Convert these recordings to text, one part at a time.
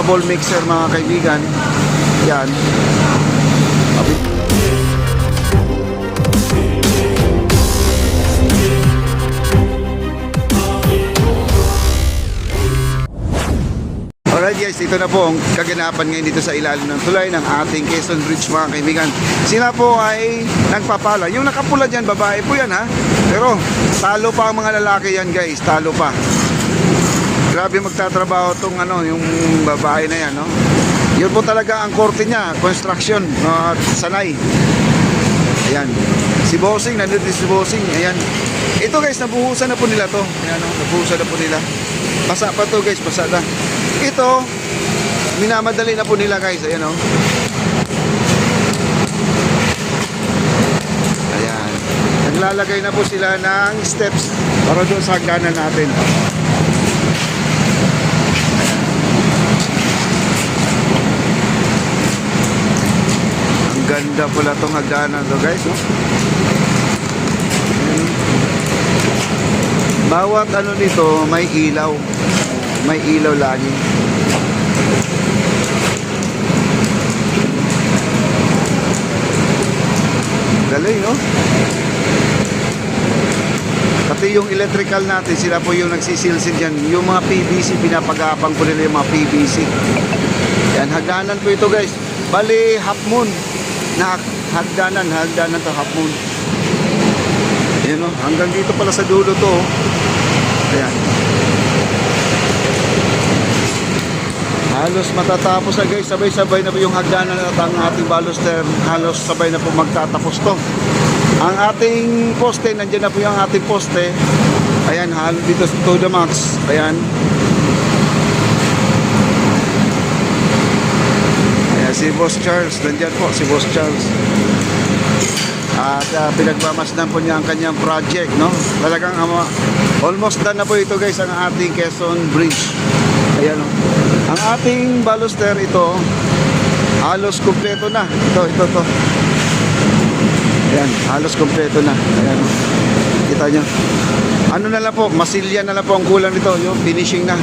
portable mixer mga kaibigan. Yan. Alright guys, ito na po ang kaganapan ngayon dito sa ilalim ng tulay ng ating Quezon Bridge mga kaibigan. Sila po ay nagpapala. Yung nakapula dyan, babae po yan ha. Pero talo pa ang mga lalaki yan guys, talo pa. Grabe magtatrabaho tong yung babae na yan, no? Yun po talaga ang korte niya, construction, sanay. Ayan. Si Bossing, nandito si Bossing. Ayan. Ito guys, nabuhusan na po nila to. Ayan, nabuhusan na po nila. Basa pa to guys, basa na. Ito, minamadali na po nila guys. Ayan o. Ayan. Naglalagay na po sila ng steps para doon sa hagdanan natin. Ang ganda pala itong hagdanan to guys. No? Bawat nito may ilaw. May ilaw lagi. Galing, no? Pati yung electrical natin, sila po yung nagsisilsid dyan. Yung mga PVC, pinapagapang po nila yung mga PVC. Yan, hagdanan po ito guys. Bali, half moon. Na hagdanan to half moon. Yan, no? Hanggang dito pala sa dulo to. Ayan. Halos matatapos na guys, sabay-sabay na po yung hagdanan at ang ating baluster, halos sabay na po magtatapos to. Ang ating poste, nandiyan na po yung ating poste. Ayan, halos dito to the max. Ayan. Ayan, si Boss Charles, nandiyan po si Boss Charles. At pinagmamasdan po niya ang kanyang project, no? Talagang almost done na po ito guys, ang ating Quezon Bridge. Ayan, no? Ang ating baluster ito halos kumpleto na. Ito. Ayan, halos kumpleto na. Ayan. Kita nyo. Ano na lang po, masilya na lang po ang kulang nito. Yung finishing na.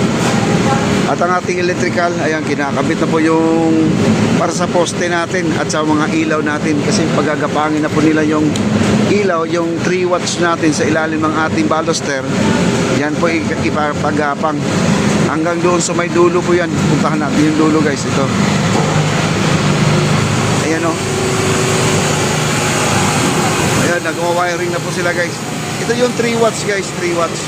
At ang ating electrical, ayan, kinakabit na po yung para sa poste natin at sa mga ilaw natin. Kasi pagagapangin na po nila yung ilaw, yung 3 watts natin sa ilalim ng ating baluster. Yan po ipagapang. Hanggang doon sa may dulo po yan. Puntahan natin yung dulo guys. Ito. Ayan o. Ayan, nag-wiring na po sila guys. Ito yung 3 watts guys. 3 watts.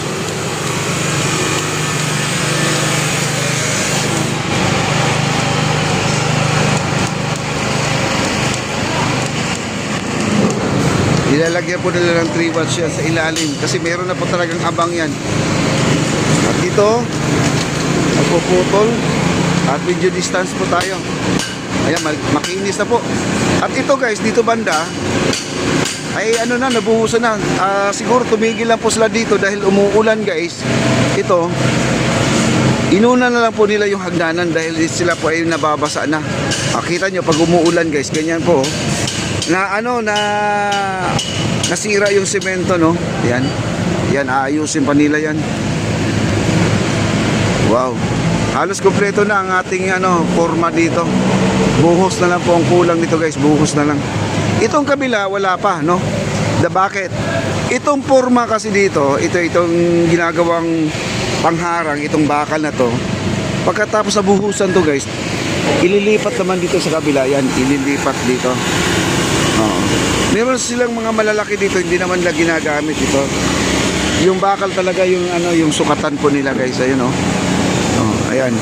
Ilalagyan po nila ng 3 watts yan sa ilalim. Kasi meron na po talagang abang yan. At dito nagpuputol at medyo distance po tayo. Ayan, makinis na po. At ito guys, dito banda ay nabuhusan na. Siguro tumigil lang po sila dito dahil umuulan guys. Ito, inuna na lang po nila yung hagdanan dahil sila po ay nababasa na. Kita nyo pag umuulan guys, ganyan po. Nasira yung semento, no? Yan, aayusin pa nila yan. Wow. Halos kompleto na ang ating forma dito. Buhos na lang po ang kulang nito guys, buhos na lang. Itong kabila wala pa, no? Bakit? Itong forma kasi dito, itong ginagawang pangharang, itong bakal na to. Pagkatapos sa buhusan to guys, ililipat naman dito sa kabila, yan, ililipat dito. Meron silang mga malalaki dito, hindi naman nila ginagamit ito. Yung bakal talaga yung yung sukatan po nila guys, ayun ayan.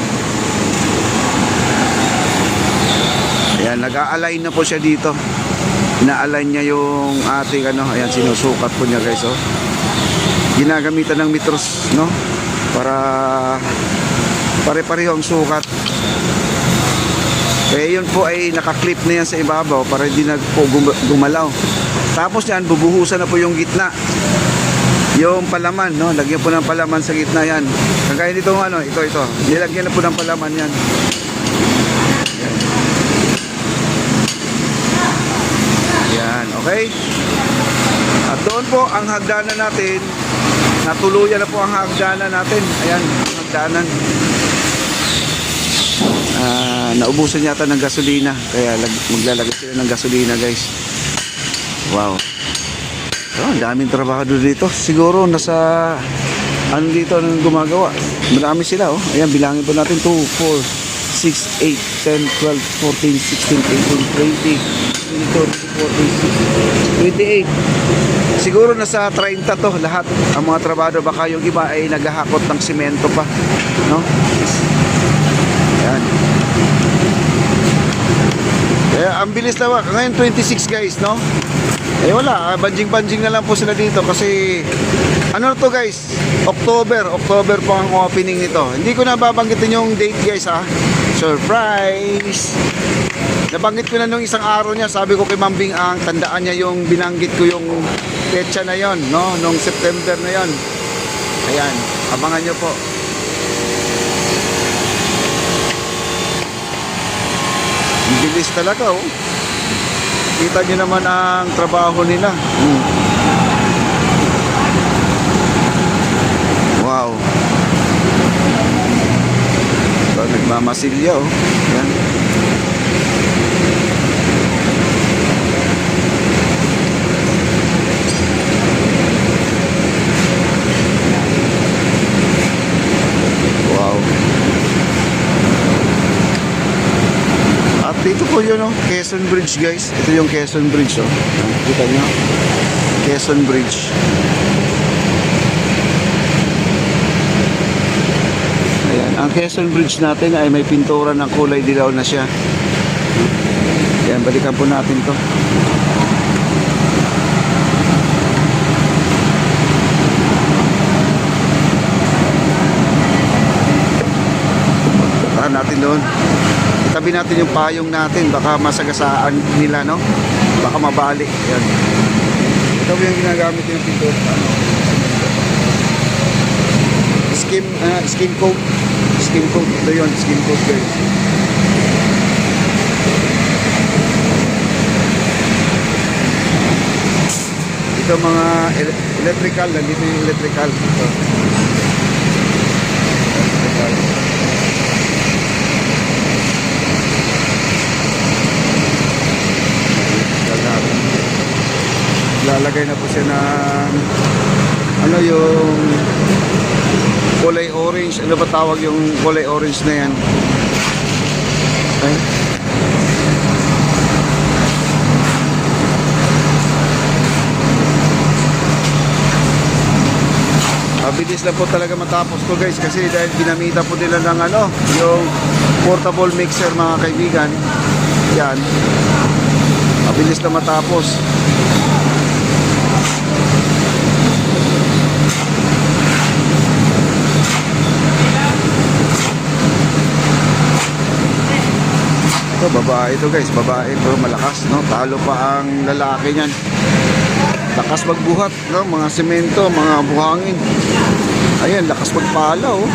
Ayan, nag-a-align na po siya dito. Ina-align niya yung ating ayan, sinusukat po niya guys, ginagamitan ng meters, no? Para pare-pareho ang sukat. Yun po ay nakaklip na yan sa ibabaw para hindi na po gumalaw. Tapos yan, bubuhusan na po yung gitna. Yung palaman, no? Lagyan po ng palaman sa gitna yan. Kagaya nito, ito. Nilagyan na po ng palaman yan. Yan, okay? At doon po ang hagdanan natin. Natuluyan na po ang hagdanan natin. Ayan, ang hagdanan. naubusan yata ng gasolina, kaya maglalagay sila ng gasolina, guys. Wow. Oh, ang daming trabahador dito. Siguro nasa ano dito anong gumagawa. Marami sila, oh. Ayan, bilangin po natin 2, 4, 6, 8, 10, 12, 14, 16, 18, 20, 22, 23, 24, 26, 28. Siguro nasa 30 to lahat ang mga trabahador. Baka yung iba ay naghahakot ng simento pa, no? Ayan. Kaya ang bilis na ba? Ngayon 26, guys, no? Eh wala, banjing-banjing na lang po sila dito kasi ano na to, guys, October po ang opening nito. Hindi ko na babanggitin yung date, guys, ha. Surprise! Nabanggit ko na nung isang araw niya, sabi ko kay Mambing ang tandaan niya yung binanggit ko yung petsa na yon, no, nung September na yon. Ayan, abangan nyo po. Ang bilis talaga, oh. Kita nyo naman ang trabaho nila. Wow. So, nagmamasilya, oh. Yan. Wow. At dito po yun, oh, Quezon Bridge, guys. Ito yung Quezon Bridge, oh. Kita nyo? Quezon Bridge. Ayan. Ang Quezon Bridge natin ay may pintura ng kulay dilaw na siya. Ayan, balikan po natin to. Puntahan natin doon. Itabi natin yung payong natin, baka masagasaan nila, no? Baka mabali. Ayan. Ito po yung ginagamit yung pintura. Skin coat. Skin coat. Ito yun, skin coat, guys. Ito mga electrical. Nandito yung electrical. Ito. Electrical. Lalagay na po siya ng ano yung kulay orange. Ano ba tawag yung kulay orange na yan? Okay. Mabilis lang po talaga matapos to, guys, kasi dahil ginamita po nila ng ano, yung portable mixer, mga kaibigan. Yan. Mabilis na matapos. Ito, babae ito, guys. Babae, pero malakas, no? Talo pa ang lalaki niyan. Lakas magbuhat, no? Mga semento, mga buhangin. Ayan, lakas magpala, oh.